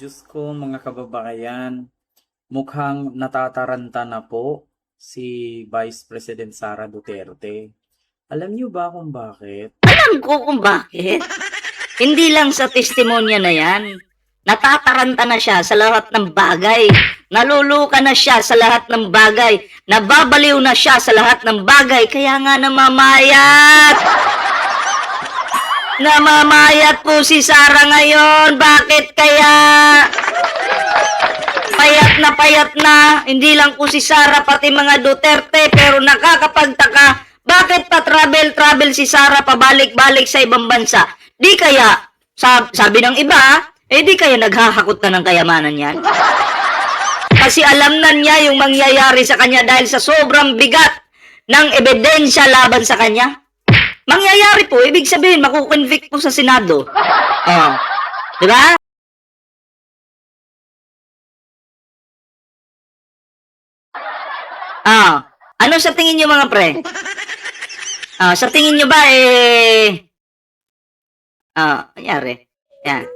Diyos ko, mga kababayan, mukhang natataranta na po si Vice President Sara Duterte. Alam niyo ba kung bakit? Alam ko kung bakit. Hindi lang sa testimonya na yan. Natataranta na siya sa lahat ng bagay. Naluluka na siya sa lahat ng bagay. Nababaliw na siya sa lahat ng bagay. Kaya nga namamayat. Namamayat po si Sara ngayon. Bakit kaya? Payat na. Hindi lang po si Sara, pati mga Duterte. Pero nakakapagtaka. Bakit pa travel si Sara pabalik-balik sa ibang bansa? Di kaya, sabi ng iba, di kaya naghahakot na ng kayamanan yan? Kasi alam na niya yung mangyayari sa kanya dahil sa sobrang bigat ng ebidensya laban sa kanya. Mangyayari po, ibig sabihin, makukonvict po sa Senado. Oh. Diba? Ano sa tingin niyo mga pre? Sa tingin nyo ba, nangyari. Yan.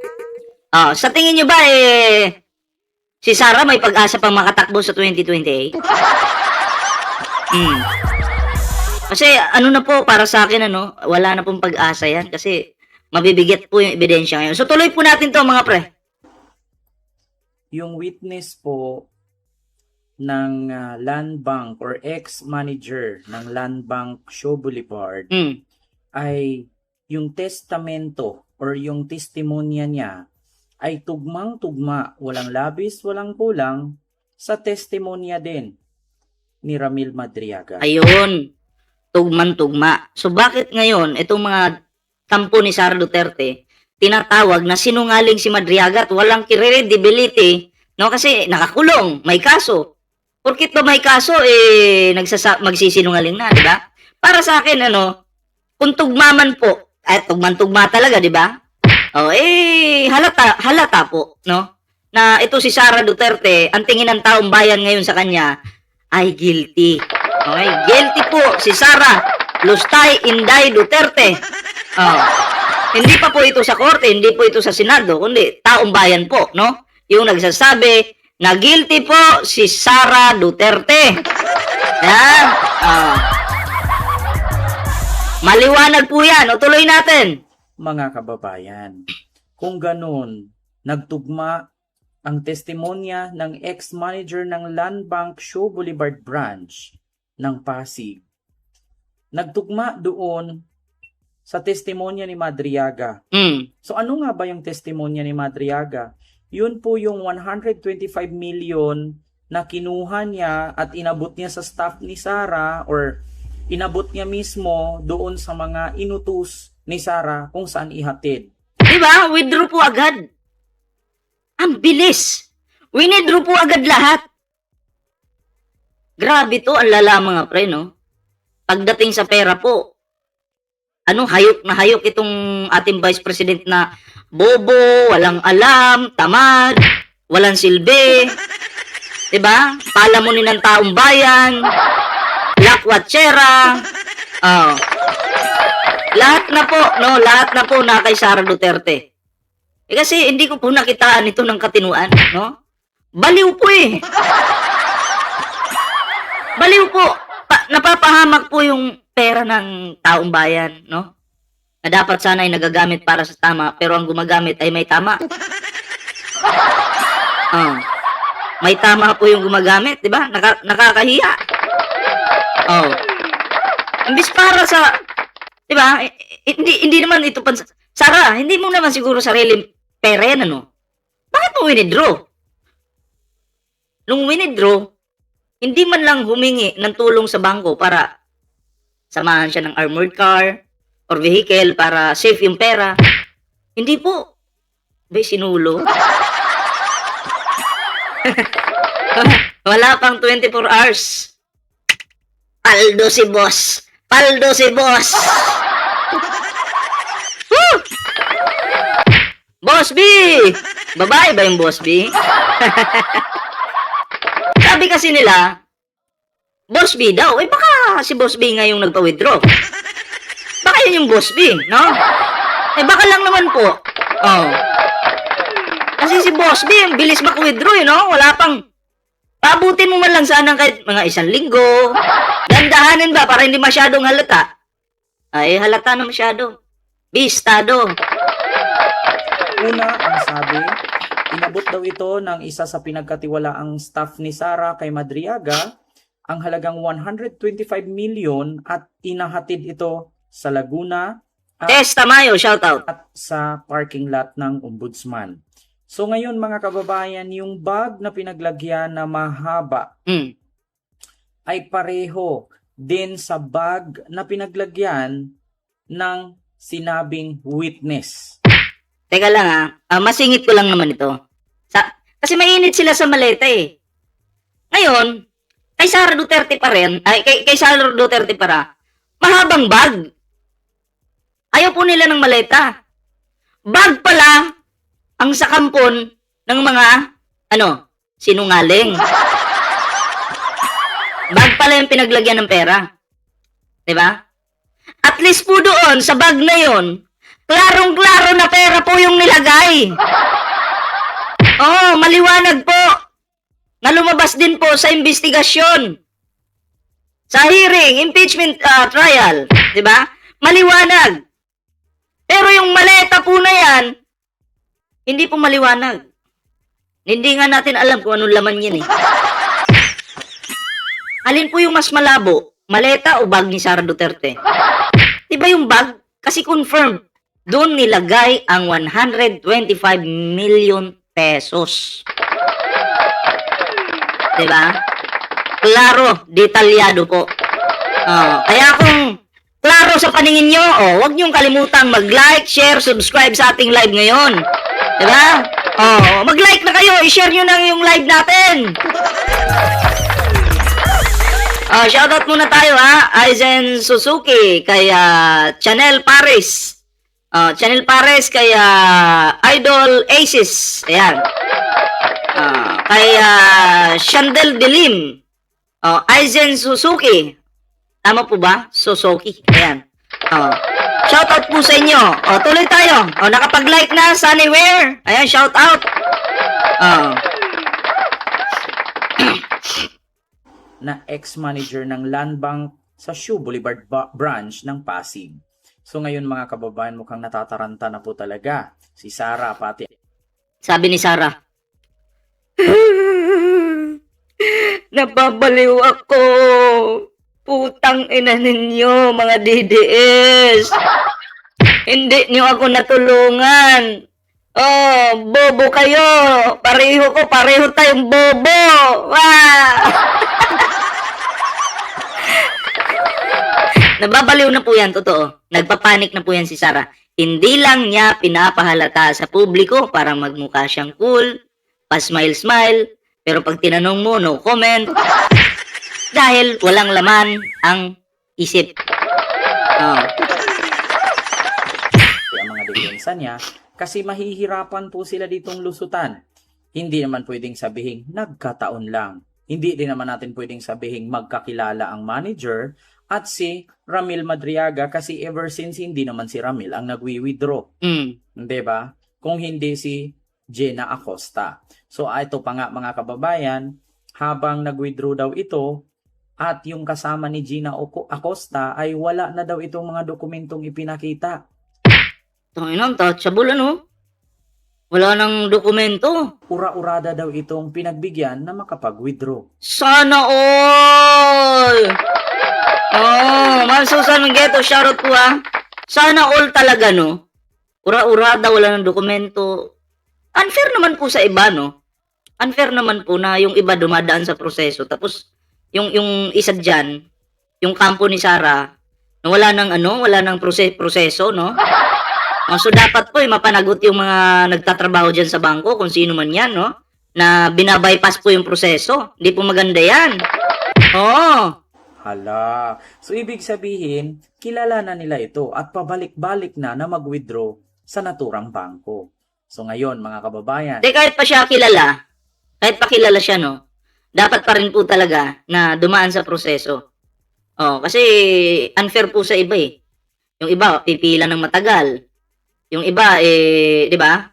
Sa tingin nyo ba, si Sara may pag-asa pang makatakbo sa 2028? Kasi, ano na po, para sa akin, wala na pong pag-asa yan kasi mabibigat po yung ebidensya ngayon. So, tuloy po natin to mga pre. Yung witness po ng Land Bank or ex-manager ng Land Bank Show Boulevard ay yung testamento or yung testimonya niya ay tugmang-tugma, walang labis, walang kulang sa testimonya din ni Ramil Madriaga. Ayun, tugman-tugma. So bakit ngayon itong mga tampo ni Sara Duterte tinatawag na sinungaling si Madriaga at walang credibility, no? Kasi nakakulong, may kaso. Porkit ba may kaso, magsisinungaling na, di ba? Para sa akin, kung tugmaman po, tugman-tugma talaga, di ba? Halata po, no? Na ito si Sara Duterte, ang tingin ng taong bayan ngayon sa kanya, ay guilty. Okay? Guilty po si Sara Lustay Inday Duterte. Hindi pa po ito sa korte, hindi po ito sa Senado, kundi taong bayan po, no? Yung nagsasabi, na guilty po si Sara Duterte. Yan. Maliwanag po yan. O tuloy natin. Mga kababayan, kung ganun, nagtugma ang testimonya ng ex-manager ng Land Bank Show Boulevard Branch ng Pasig. Nagtugma doon sa testimonya ni Madriaga. So ano nga ba yung testimonya ni Madriaga? Yun po yung 125 million na kinuha niya at inabot niya sa staff ni Sara or inabot niya mismo doon sa mga inutus ni Sara kung saan ihatid. Diba? Withdraw po agad. Ang bilis. Withdraw po agad lahat. Grabe to, ang lala mga pre, no? Pagdating sa pera po, hayok na hayok itong ating Vice President na bobo, walang alam, tamad, walang silbi. Diba? Palamunin ng taong bayan, lakwatsera. Lahat na po na kay Sara Duterte. Kasi hindi ko po nakitaan ito ng katinuan, no? Baliw po eh. Baliw po. Napapahamak po yung pera ng taong bayan, no? Na dapat sana ay nagagamit para sa tama, pero ang gumagamit ay may tama. May tama po yung gumagamit, di ba? Nakakahiya. Imbis para sa, di ba? Hindi naman ito Sara, hindi mo naman siguro sariling pera yan, Bakit mo winidraw? Nung winidraw, hindi man lang humingi ng tulong sa bangko para samahan siya ng armored car or vehicle para safe yung pera. Hindi po. Sinulo. Wala pang 24 hours. Paldo si boss. Woo! Boss B! Babae ba yung Boss B? Sabi kasi nila, Boss B daw. Baka si Boss B nga yung nagpa-withdraw. Baka yun yung Boss B, no? Baka lang naman po. Kasi si Boss B, ang bilis mag-withdraw, no? Wala pang, paabutin mo man lang sana kahit mga 1 linggo. Dandahanin ba para hindi masyadong halata? Ay, halata na masyado. Bistado. Una, ang sabi, inabot daw ito ng isa sa pinagkatiwalaang staff ni Sara kay Madriaga ang halagang 125 million at inahatid ito sa Laguna Tess Tamayo, shoutout. at sa parking lot ng ombudsman. So ngayon mga kababayan, yung bag na pinaglagyan na mahaba ay pareho din sa bag na pinaglagyan ng sinabing witness. Teka lang masingit ko lang naman ito. Kasi mainit sila sa maleta eh. Ngayon, kay Sara Duterte pa rin, ay kay Sara Duterte para, mahabang bag. Ayaw po nila ng maleta. Bag pala ang sakampon ng mga, sinungaling. Bag pala yung pinaglagyan ng pera. Diba? At least po doon, sa bag na yon, klarong-klaro na pera po yung nilagay. Oh, maliwanag po. Na lumabas din po sa investigasyon. Sa hearing, impeachment trial. Diba? Maliwanag. Pero yung maleta po na yan, hindi po maliwanag. Hindi nga natin alam kung anong laman yan eh. Alin po yung mas malabo? Maleta o bag ni Sara Duterte? Diba yung bag? Kasi confirmed. Doon nilagay ang 125 million pesos. Diba? Klaro, detalyado po. Kaya kung klaro sa paningin nyo, huwag nyong kalimutang mag-like, share, subscribe sa ating live ngayon. Diba? Mag-like na kayo, i-share nyo na yung live natin. Shoutout muna tayo Aizen Suzuki, kay Chanel Paris. Chanel Pares, kay Idol Aces. Ayan. Kay Shandel Dilim. Aizen Suzuki. Tama po ba? Suzuki. Ayan. Shoutout po sa inyo. Tuloy tayo. Nakapag-like na, Sunnyware. Ayan, shoutout. Na ex-manager ng Land Bank sa Shoe Boulevard branch ng Pasig. So ngayon mga kababayan, mukhang natataranta na po talaga si Sara pati. Sabi ni Sara, napabaliw ako. Putang ina ninyo, mga DDS. Hindi niyo ako natulungan. Bobo kayo. Pareho tayong bobo. Nababaliw na po yan, totoo. Nagpapanik na po yan si Sara. Hindi lang niya pinapahalata sa publiko para magmukha siyang cool, pa-smile-smile, pero pag tinanong mo, no comment. Dahil walang laman ang isip. Ang mga depensa niya, kasi mahihirapan po sila ditong lusutan. Hindi naman pwedeng sabihin nagkataon lang. Hindi din naman natin pwedeng sabihin magkakilala ang manager at si Ramil Madriaga kasi ever since hindi naman si Ramil ang nagwi-withdraw. Diba? Kung hindi si Jenna Acosta. So ito pa nga mga kababayan, habang nag-withdraw daw ito at yung kasama ni Gina Acosta ay wala na daw itong mga dokumentong ipinakita. Tanginang, touchable Wala nang dokumento. Ura-urada daw itong pinagbigyan na makapag-withdraw. Sana all! Ma'am Susan Minggeto, shoutout po Sana all talaga, no? Ura-urada, wala ng dokumento. Unfair naman po sa iba, no? Unfair naman po na yung iba dumadaan sa proseso. Tapos, yung isa dyan, yung kampo ni Sara, na wala ng proseso, no? So, dapat po, mapanagot yung mga nagtatrabaho dyan sa bangko, kung sino man yan, no? Na binabypass po yung proseso. Hindi po maganda yan. Hala. So, ibig sabihin, kilala na nila ito at pabalik-balik na mag-withdraw sa naturang bangko. So, ngayon, mga kababayan. Kahit pa siya kilala, kahit pa kilala siya, no? Dapat pa rin po talaga na dumaan sa proseso. Kasi unfair po sa iba Yung iba, pipila ng matagal. Yung iba, di ba?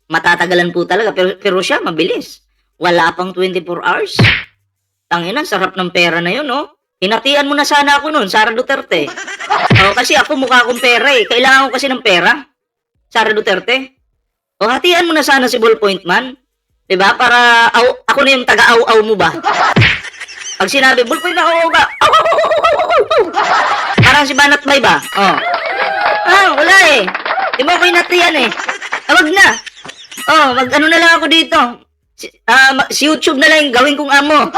Matatagalan po talaga. Pero siya, mabilis. Wala pang 24 hours. Tangina, sarap ng pera na yun, no? Hinatian mo na sana ako nun, Sara Duterte. Kasi ako mukha akong pera eh. Kailangan ko kasi ng pera. Sara Duterte. Hatian mo na sana si Ballpoint Man. Diba? Para ako na yung taga-aw-aw mo ba? Pag sinabi, Ballpoint Man, aw ka. Aw, aw, aw, aw, aw, aw, aw. Parang si Banat Bay ba? Wala eh. Di mo ako hinatian eh. Wag na. Mag-ano na lang ako dito. Si YouTube na lang yung gawin kong amo.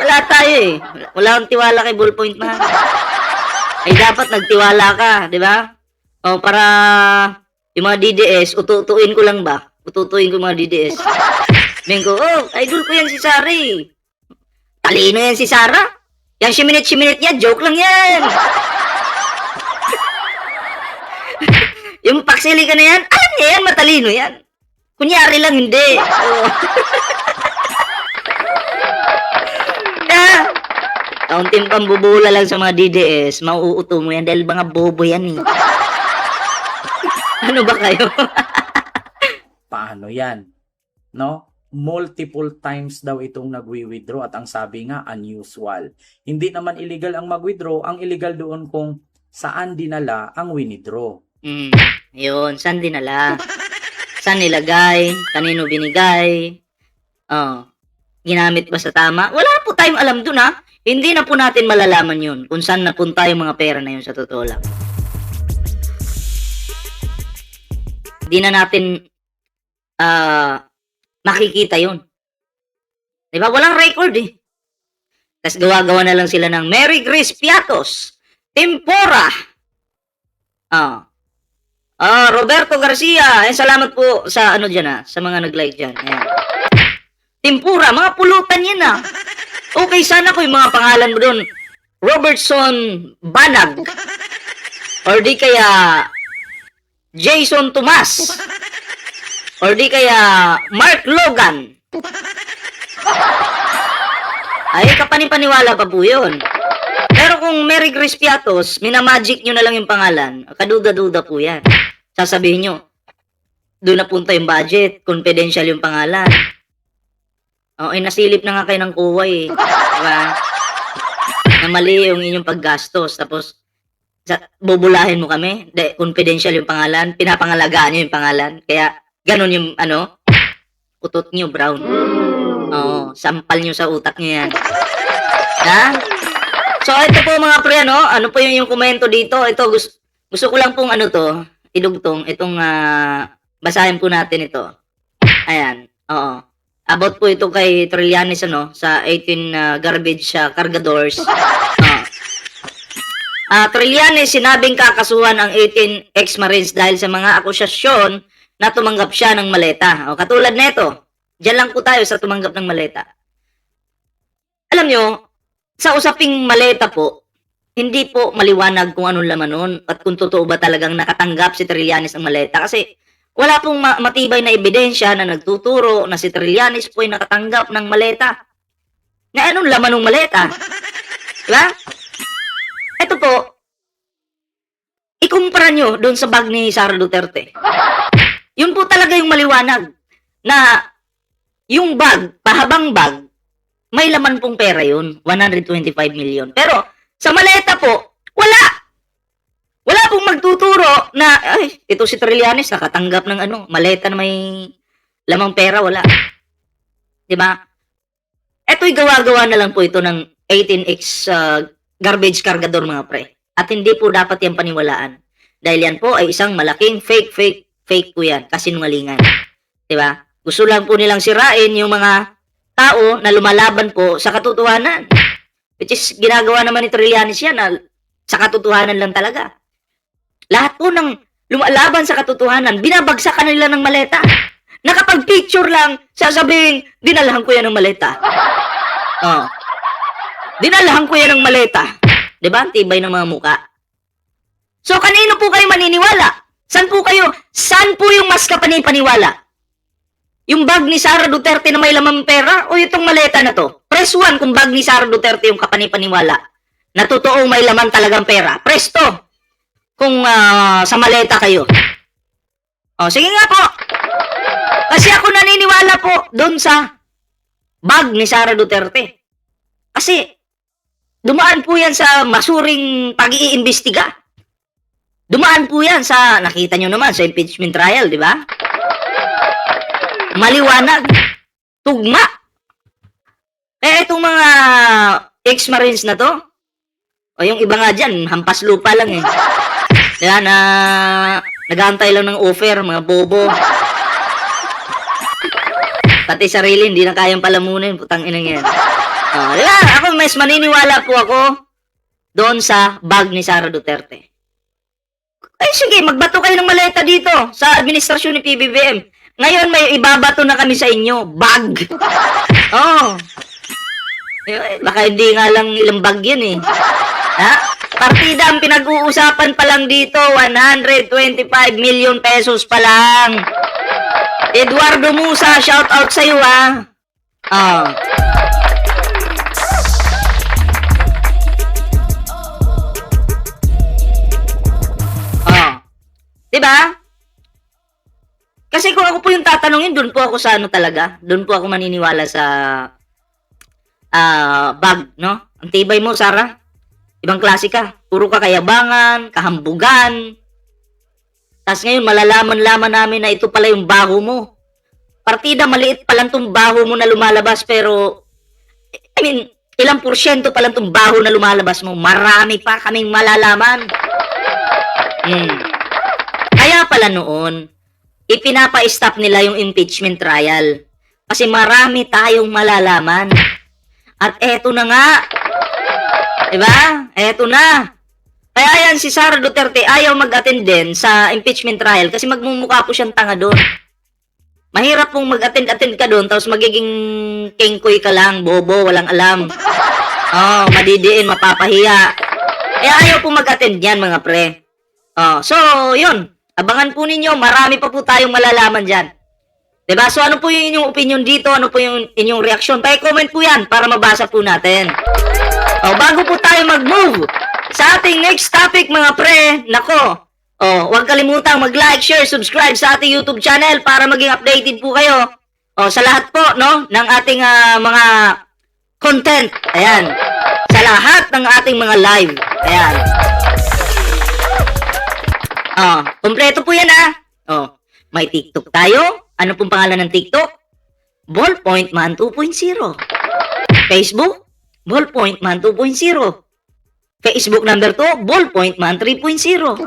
Wala tayo eh. Wala akong tiwala kay Ballpoint Man. Ay dapat nagtiwala ka, di ba? Para yung mga DDS, ututuin ko lang ba? Ututuin ko yung mga DDS. Sabihin ko, idol ko yan si Sara eh. Talino yan si Sara. Yang siminit niya, joke lang yan. Yung paksili ka na yan, alam niya yan, matalino yan. Kunyari lang, hindi. Kaunting pambubula lang sa mga DDS, mauuto mo yan dahil mga bobo yan eh. Ano ba kayo? Paano yan? No? Multiple times daw itong nagwi-withdraw at ang sabi nga, unusual. Hindi naman illegal ang mag-withdraw, ang illegal doon kung saan dinala ang winidraw. Yun, saan dinala? Saan nilagay? Kanino binigay? Ginamit ba sa tama? Wala po tayong alam dun ha. Hindi na po natin malalaman yun kung saan napunta yung mga pera na yun sa totoo lang. Hindi na natin makikita yun. Diba? Walang record eh. Tapos gawa-gawa na lang sila ng Mary Grace Piatos, Tempora. Roberto Garcia. Salamat po sa ano dyan sa mga nag-like dyan. Ayan. Tempura, mga pulutan yan Okay, sana ko yung mga pangalan mo doon. Robertson Banag. Or di kaya Jason Tomas. Or di kaya Mark Logan. Ay, kapanipaniwala pa po yun. Pero kung Mary Grace Piatos, minamagic nyo na lang yung pangalan, kaduda-duda po yan. Sasabihin nyo, doon napunta yung budget, confidential yung pangalan. Nasilip na nga kayo ng kuwa eh. Diba? Na mali yung inyong paggastos. Tapos, bubulahin mo kami. Confidential yung pangalan. Pinapangalagaan nyo yung pangalan. Kaya, ganun yung, utot nyo, brown. Sampal nyo sa utak nyo yan. So, ito po mga pre, ano po yung komento dito? Ito, gusto ko lang pong idugtong. Itong, basahin po natin ito. Ayan, About po ito kay Trillanes, sa 18 garbage cargadors. Trillanes, sinabing kakasuhan ang 18 ex-marines dahil sa mga akusasyon na tumanggap siya ng maleta. Katulad nito, dyan lang po tayo sa tumanggap ng maleta. Alam nyo, sa usaping maleta po, hindi po maliwanag kung anong laman nun at kung totoo ba talagang nakatanggap si Trillanes ng maleta. Kasi wala pong matibay na ebidensya na nagtuturo na si Trillanes po ay nakatanggap ng maleta. Na anong laman ng maleta? Diba? Ito po, ikumpara nyo doon sa bag ni Sara Duterte. Yun po talaga yung maliwanag na yung bag, pahabang bag, may laman pong pera yun, 125 million. Pero sa maleta po, wala. Wala pong magtuturo na, ito si Trillanes nakatanggap ng maleta na may lamang pera, wala. Diba? Ito'y gawa-gawa na lang po ito ng 18X garbage cargador mga pre. At hindi po dapat yan paniwalaan. Dahil yan po ay isang malaking fake po yan. Kasinungalingan. Diba? Gusto lang po nilang sirain yung mga tao na lumalaban po sa katotohanan. Which is, ginagawa naman ni Trillanes yan na sa katotohanan lang talaga. Lahat po ng lumalaban sa katotohanan, binabagsakan nila ng maleta. Nakapag-picture lang, sasabihin, dinalahan ko yan ng maleta. Dinalahan ko yan ng maleta. Diba? Tibay ng mga muka. So, kanino po kayo maniniwala? Saan po yung mas kapanipaniwala? Yung bag ni Sara Duterte na may lamang pera o itong maleta na to? Press 1 kung bag ni Sara Duterte yung kapanipaniwala. Na totoong may laman talagang pera. Press 2 kung sa maleta kayo. Sige nga po. Kasi ako naniniwala po doon sa bag ni Sara Duterte. Kasi dumaan po yan sa masuring pag-iimbestiga. Dumaan po yan sa, nakita nyo naman, sa impeachment trial, di ba? Maliwanag. Tugma. Itong mga ex-marines na to, o yung iba nga dyan, hampas lupa lang eh. Yan, nag-aantay lang ng offer, mga bobo. Pati sarili, hindi na kayang palamunin, putang inang yan. Diba? Ako, mas maniniwala po ako doon sa bag ni Sara Duterte. Sige, magbato kayo ng maleta dito sa administrasyon ni PBBM. Ngayon, may ibabato na kami sa inyo. Bag. Baka hindi nga lang ilang bag yun eh. Partida ang pinag-uusapan pa lang dito, 125 million pesos pa lang. Eduardo Musa, shout out sa iyo Diba? Kasi kung ako po yung tatanungin, doon po ako sa talaga. Doon po ako maniniwala sa bag, no? Ang tibay mo, Sara. Ibang klase ka. Puro kakayabangan, kahambugan. Tapos ngayon, malalaman-laman namin na ito pala yung baho mo. Partida, maliit pa lang itong baho mo na lumalabas, pero, ilang porsyento pa lang itong baho na lumalabas mo. Marami pa kaming malalaman. Kaya pala noon, ipinapa-stop nila yung impeachment trial. Kasi marami tayong malalaman. At eto na nga. Diba? Eto na. Kaya yan, si Sara Duterte ayaw mag-attend din sa impeachment trial kasi magmumukha po siyang tanga doon. Mahirap pong mag-attend ka doon tapos magiging kengkoy ka lang, bobo, walang alam. Madidiin, mapapahiya. Kaya ayaw po mag-attend yan, mga pre. So, yun. Abangan po ninyo, marami pa po tayong malalaman dyan. Diba? So, ano po yung inyong opinion dito? Ano po yung inyong reaksyon? Pa-comment po yan para mabasa po natin. Bago po tayo mag-move sa ating next topic, mga pre, nako, huwag kalimutang mag-like, share, subscribe sa ating YouTube channel para maging updated po kayo sa lahat po, no, ng ating mga content. Ayan. Sa lahat ng ating mga live. Ayan. Kompleto po yan may TikTok tayo. Ano pong pangalan ng TikTok? Ballpoint Man 2.0. Facebook, Ballpoint Man 2.0. Facebook number 2, Ballpoint Man 3.0.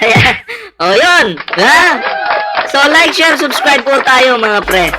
Ayan. Yun. So, like, share, subscribe po tayo, mga pre.